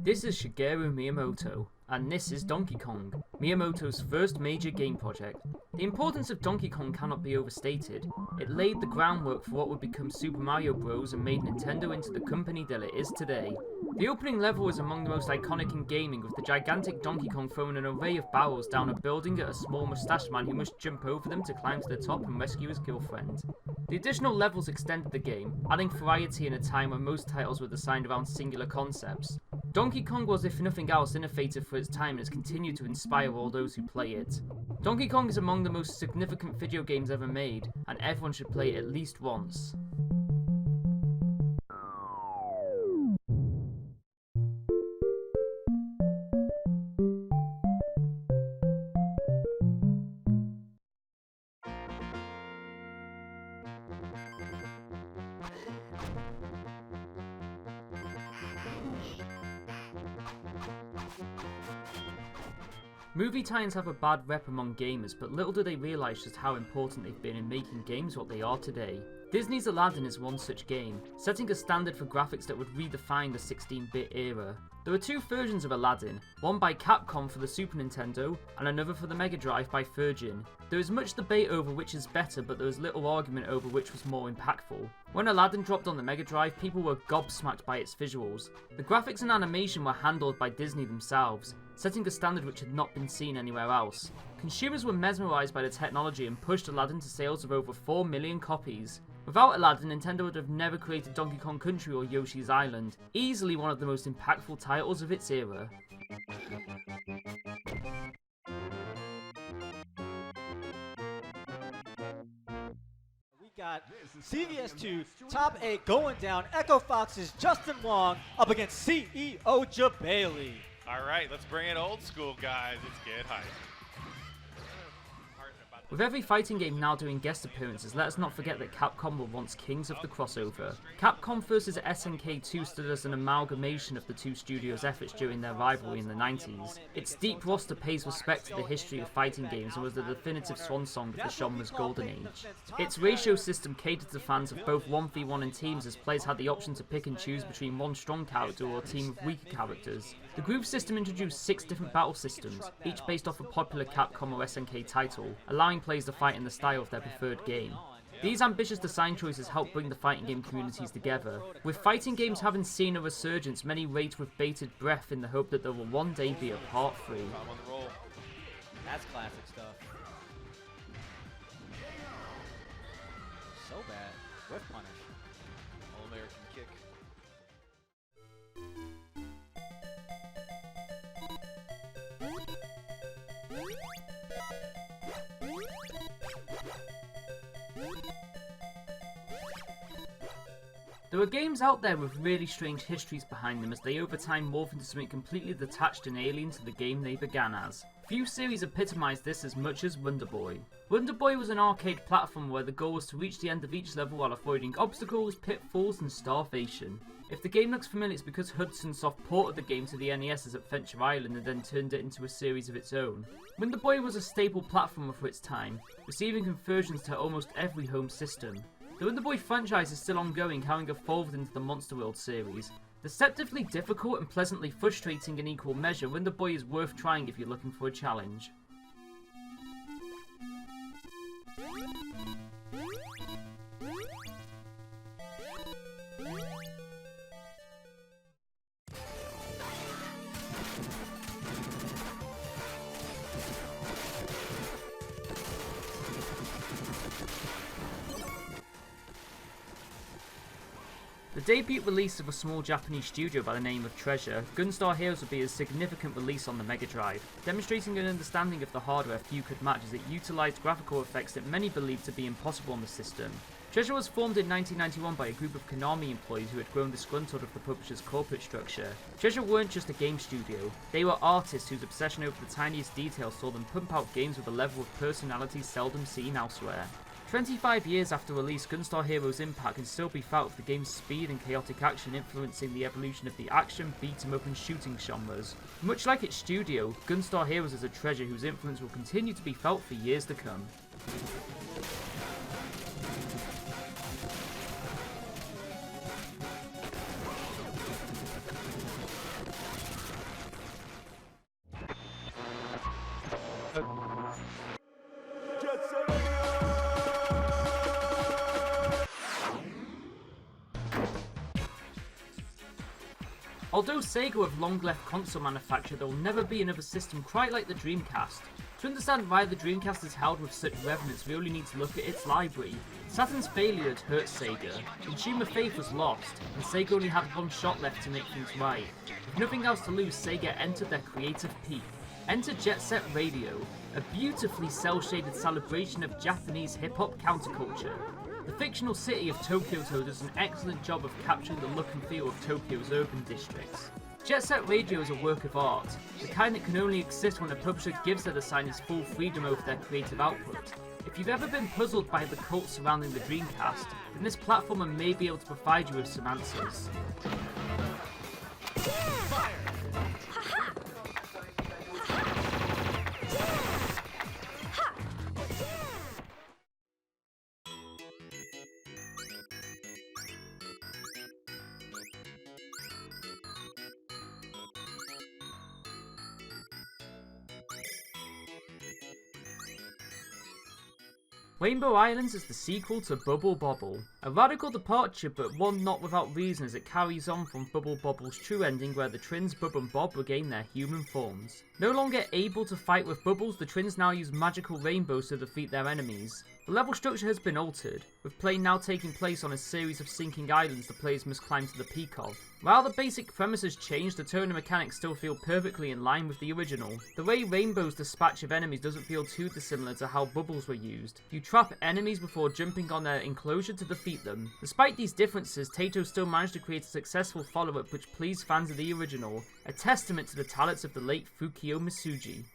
This is Shigeru Miyamoto, and this is Donkey Kong, Miyamoto's first major game project. The importance of Donkey Kong cannot be overstated. It laid the groundwork for what would become Super Mario Bros. And made Nintendo into the company that it is today. The opening level is among the most iconic in gaming, with the gigantic Donkey Kong throwing an array of barrels down a building at a small moustache man who must jump over them to climb to the top and rescue his girlfriend. The additional levels extended the game, adding variety in a time when most titles were designed around singular concepts. Donkey Kong was, if nothing else, innovative for its time and has continued to inspire all those who play it. Donkey Kong is among the most significant video games ever made, and everyone should play it at least once. Movie tie-ins have a bad rep among gamers, but little do they realise just how important they've been in making games what they are today. Disney's Aladdin is one such game, setting a standard for graphics that would redefine the 16-bit era. There are two versions of Aladdin, one by Capcom for the Super Nintendo, and another for the Mega Drive by Virgin. There is much debate over which is better, but there is little argument over which was more impactful. When Aladdin dropped on the Mega Drive, people were gobsmacked by its visuals. The graphics and animation were handled by Disney themselves, setting a standard which had not been seen anywhere else. Consumers were mesmerised by the technology and pushed Aladdin to sales of over 4 million copies. Without Aladdin, Nintendo would have never created Donkey Kong Country or Yoshi's Island, easily one of the most impactful titles of its era. We got CVS2 top 8 going down. Echo Fox's Justin Wong up against CEO Jabali. All right, let's bring it old school, guys. Let's get hyped. With every fighting game now doing guest appearances, let us not forget that Capcom were once kings of the crossover. Capcom vs SNK 2 stood as an amalgamation of the two studios' efforts during their rivalry in the 90s. Its deep roster pays respect to the history of fighting games and was the definitive swan song of the genre's golden age. Its ratio system catered to fans of both 1v1 and teams, as players had the option to pick and choose between one strong character or a team of weaker characters. The group system introduced 6 different battle systems, each based off a popular Capcom or SNK title, allowing players to fight in the style of their preferred game. These ambitious design choices helped bring the fighting game communities together. With fighting games having seen a resurgence, many wait with bated breath in the hope that there will one day be a part 3. That's classic stuff. So bad. Whip punish. All-American kick. There are games out there with really strange histories behind them, as they over time morph into something completely detached and alien to the game they began as. Few series epitomise this as much as Wonder Boy. Wonder Boy was an arcade platform where the goal was to reach the end of each level while avoiding obstacles, pitfalls and starvation. If the game looks familiar, it's because Hudson Soft ported the game to the NES as Adventure Island and then turned it into a series of its own. Wonder Boy was a staple platformer for its time, receiving conversions to almost every home system. The Wonder Boy franchise is still ongoing, having evolved into the Monster World series. Deceptively difficult and pleasantly frustrating in equal measure, Wonder Boy is worth trying if you're looking for a challenge. The debut release of a small Japanese studio by the name of Treasure, Gunstar Heroes would be a significant release on the Mega Drive, demonstrating an understanding of the hardware few could match as it utilised graphical effects that many believed to be impossible on the system. Treasure was formed in 1991 by a group of Konami employees who had grown disgruntled of the publisher's corporate structure. Treasure weren't just a game studio, they were artists whose obsession over the tiniest details saw them pump out games with a level of personality seldom seen elsewhere. 25 years after release, Gunstar Heroes' impact can still be felt with the game's speed and chaotic action influencing the evolution of the action, beat-em-up and shooting genres. Much like its studio, Gunstar Heroes is a treasure whose influence will continue to be felt for years to come. Although Sega have long left console manufacture, there will never be another system quite like the Dreamcast. To understand why the Dreamcast is held with such reverence, we only need to look at its library. Saturn's failure had hurt Sega, consumer faith was lost, and Sega only had one shot left to make things right. With nothing else to lose, Sega entered their creative peak. Enter Jet Set Radio, a beautifully cel-shaded celebration of Japanese hip-hop counterculture. The fictional city of Tokyo does an excellent job of capturing the look and feel of Tokyo's urban districts. Jet Set Radio is a work of art, the kind that can only exist when a publisher gives their designers full freedom over their creative output. If you've ever been puzzled by the cult surrounding the Dreamcast, then this platformer may be able to provide you with some answers. Waynebow Islands is the sequel to Bubble Bobble, a radical departure but one not without reason as it carries on from Bubble Bobble's true ending where the twins Bub and Bob regain their human forms. No longer able to fight with Bubbles, the twins now use magical rainbows to defeat their enemies. The level structure has been altered, with play now taking place on a series of sinking islands the players must climb to the peak of. While the basic premise has changed, the tone and mechanics still feel perfectly in line with the original. The way rainbows dispatch of enemies doesn't feel too dissimilar to how bubbles were used. You trap enemies before jumping on their enclosure to defeat them. Despite these differences, Taito still managed to create a successful follow-up which pleased fans of the original, a testament to the talents of the late Fukio Masuji.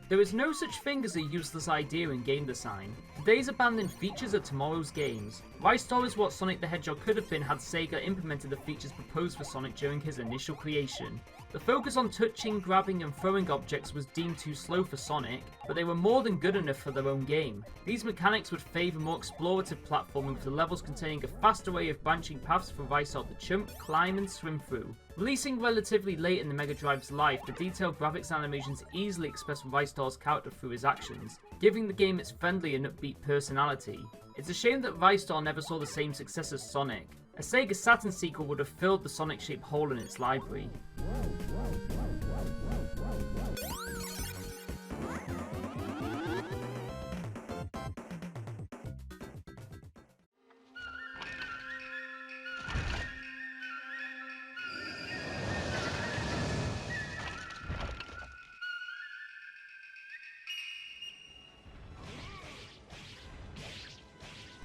There is no such thing as a useless idea in game design. Today's abandoned features are tomorrow's games. Rystar is what Sonic the Hedgehog could have been had Sega implemented the features proposed for Sonic during his initial creation. The focus on touching, grabbing and throwing objects was deemed too slow for Sonic, but they were more than good enough for their own game. These mechanics would favour more explorative platforming with the levels containing a fast array of branching paths for Rystar to jump, climb and swim through. Releasing relatively late in the Mega Drive's life, the detailed graphics and animations easily express Rystar's character through his actions, giving the game its friendly and upbeat personality. It's a shame that Rystar never saw the same success as Sonic. A Sega Saturn sequel would have filled the Sonic-shaped hole in its library.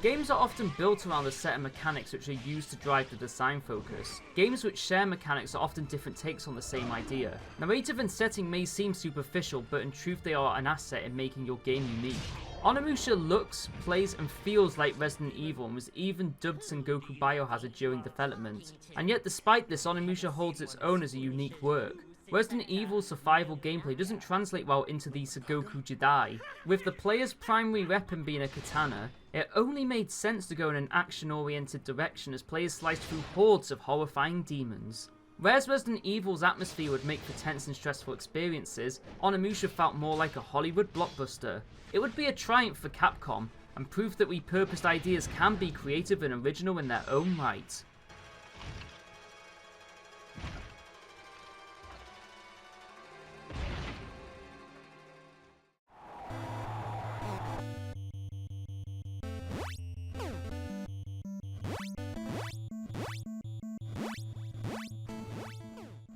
Games are often built around a set of mechanics which are used to drive the design focus. Games which share mechanics are often different takes on the same idea. Narrative and setting may seem superficial, but in truth they are an asset in making your game unique. Onimusha looks, plays and feels like Resident Evil and was even dubbed Sengoku Biohazard during development. And yet despite this, Onimusha holds its own as a unique work. Resident Evil's survival gameplay doesn't translate well into the Sengoku Jidai. With the player's primary weapon being a katana, it only made sense to go in an action-oriented direction as players sliced through hordes of horrifying demons. Whereas Resident Evil's atmosphere would make for tense and stressful experiences, Onimusha felt more like a Hollywood blockbuster. It would be a triumph for Capcom, and proof that repurposed ideas can be creative and original in their own right.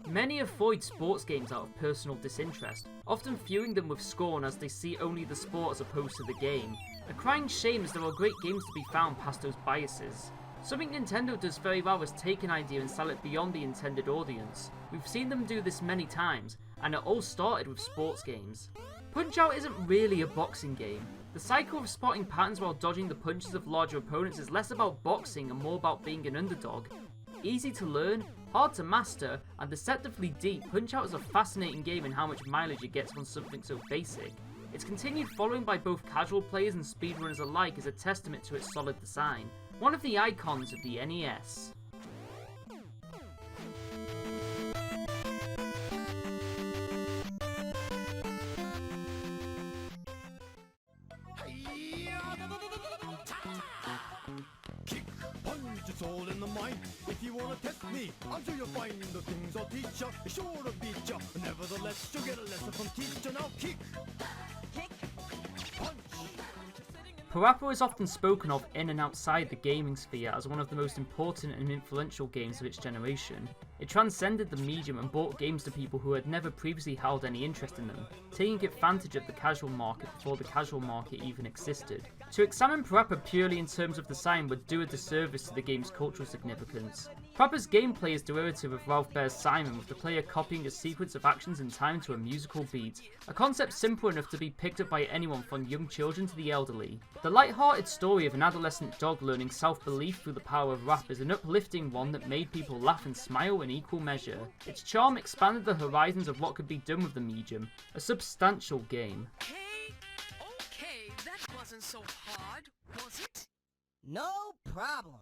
Many avoid sports games out of personal disinterest, often viewing them with scorn as they see only the sport as opposed to the game. A crying shame as there are great games to be found past those biases. Something Nintendo does very well is take an idea and sell it beyond the intended audience. We've seen them do this many times, and it all started with sports games. Punch-Out isn't really a boxing game. The cycle of spotting patterns while dodging the punches of larger opponents is less about boxing and more about being an underdog. Easy to learn, hard to master, and deceptively deep, Punch-Out is a fascinating game in how much mileage it gets on something so basic. Its continued following by both casual players and speedrunners alike is a testament to its solid design. one of the icons of the NES. It's all in the mind. If you wanna test me, I'm sure you'll find the things I'll teach ya. Sure to beat ya. Nevertheless, you'll get a lesson from teacher. Now kick, punch. Parappa is often spoken of in and outside the gaming sphere as one of the most important and influential games of its generation. It transcended the medium and brought games to people who had never previously held any interest in them, taking advantage of the casual market before the casual market even existed. To examine Parappa purely in terms of design would do a disservice to the game's cultural significance. Parappa's gameplay is derivative of Ralph Baer's Simon, with the player copying a sequence of actions in time to a musical beat, a concept simple enough to be picked up by anyone from young children to the elderly. The light-hearted story of an adolescent dog learning self-belief through the power of rap is an uplifting one that made people laugh and smile in equal measure. Its charm expanded the horizons of what could be done with the medium, a substantial game. Okay, that wasn't so hard, was it? No problem.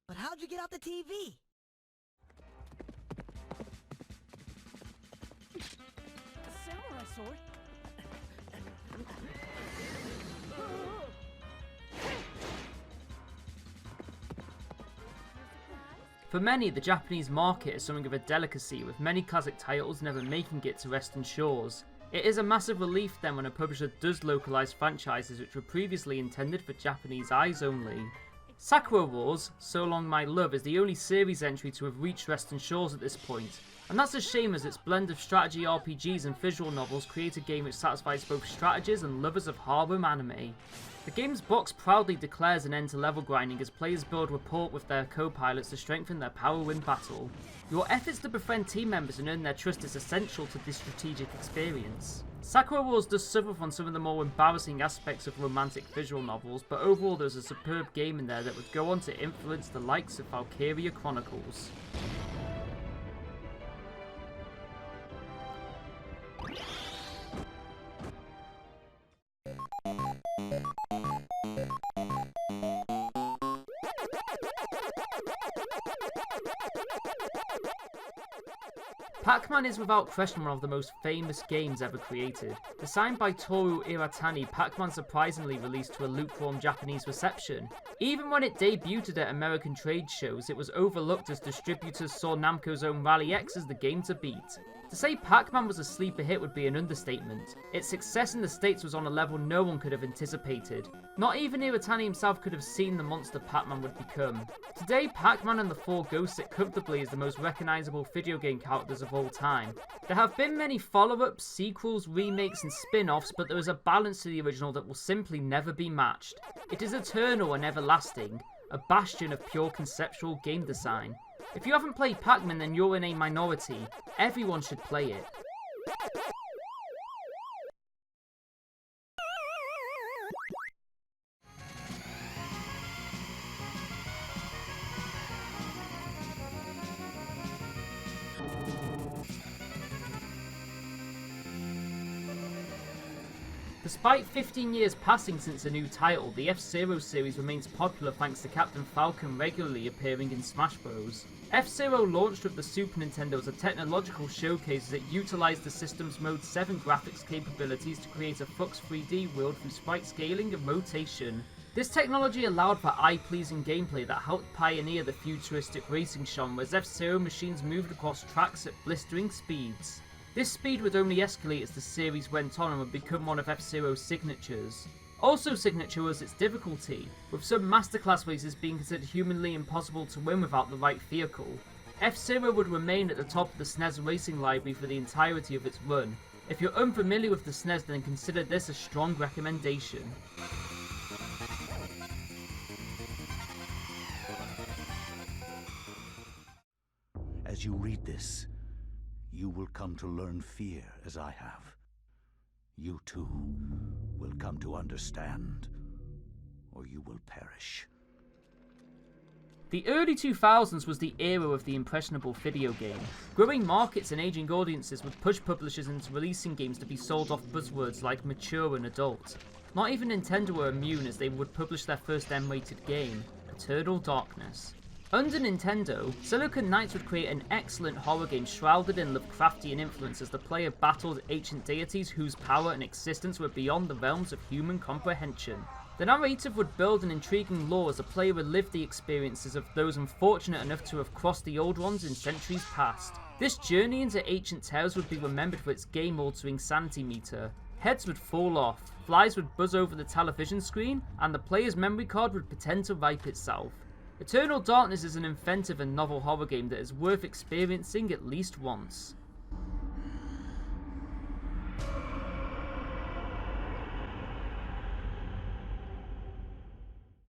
But how'd you get out the TV? A samurai sword? For many, the Japanese market is something of a delicacy, with many classic titles never making it to Western shores. It is a massive relief then when a publisher does localise franchises which were previously intended for Japanese eyes only. Sakura Wars, So Long My Love, is the only series entry to have reached Western shores at this point, and that's a shame as its blend of strategy RPGs and visual novels create a game which satisfies both strategists and lovers of harem anime. The game's box proudly declares an end to level grinding as players build rapport with their co-pilots to strengthen their power in battle. Your efforts to befriend team members and earn their trust is essential to this strategic experience. Sakura Wars does suffer from some of the more embarrassing aspects of romantic visual novels, but overall there's a superb game in there that would go on to influence the likes of Valkyria Chronicles. Pac-Man is without question one of the most famous games ever created. Designed by Toru Iwatani, Pac-Man surprisingly released to a lukewarm Japanese reception. Even when it debuted at American trade shows, it was overlooked as distributors saw Namco's own Rally X as the game to beat. To say Pac-Man was a sleeper hit would be an understatement. Its success in the States was on a level no one could have anticipated. Not even Iwatani himself could have seen the monster Pac-Man would become. Today, Pac-Man and the Four Ghosts sit comfortably as the most recognisable video game characters of all time. There have been many follow-ups, sequels, remakes and spin-offs, but there is a balance to the original that will simply never be matched. It is eternal and everlasting, a bastion of pure conceptual game design. If you haven't played Pac-Man, then you're in a minority. Everyone should play it. Despite 15 years passing since a new title, the FZero series remains popular thanks to Captain Falcon regularly appearing in Smash Bros. FZero launched with the Super Nintendo as a technological showcase as it utilised the system's Mode 7 graphics capabilities to create a Fox 3D world through sprite scaling and rotation. This technology allowed for eye-pleasing gameplay that helped pioneer the futuristic racing genre as F-Zero machines moved across tracks at blistering speeds. This speed would only escalate as the series went on and would become one of F-Zero's signatures. Also signature was its difficulty, with some masterclass races being considered humanly impossible to win without the right vehicle. F-Zero would remain at the top of the SNES racing library for the entirety of its run. If you're unfamiliar with the SNES, then consider this a strong recommendation. As you read this, you will come to learn fear as I have. You too will come to understand, or you will perish. The early 2000s was the era of the impressionable video game. Growing markets and aging audiences would push publishers into releasing games to be sold off buzzwords like mature and adult. Not even Nintendo were immune as they would publish their first M-rated game. Eternal Darkness. Under Nintendo, Silicon Knights would create an excellent horror game shrouded in Lovecraftian influence as the player battled ancient deities whose power and existence were beyond the realms of human comprehension. The narrative would build an intriguing lore as the player would live the experiences of those unfortunate enough to have crossed the Old Ones in centuries past. This journey into ancient tales would be remembered for its game-altering sanity meter. Heads would fall off, flies would buzz over the television screen, and the player's memory card would pretend to wipe itself. Eternal Darkness is an inventive and novel horror game that is worth experiencing at least once.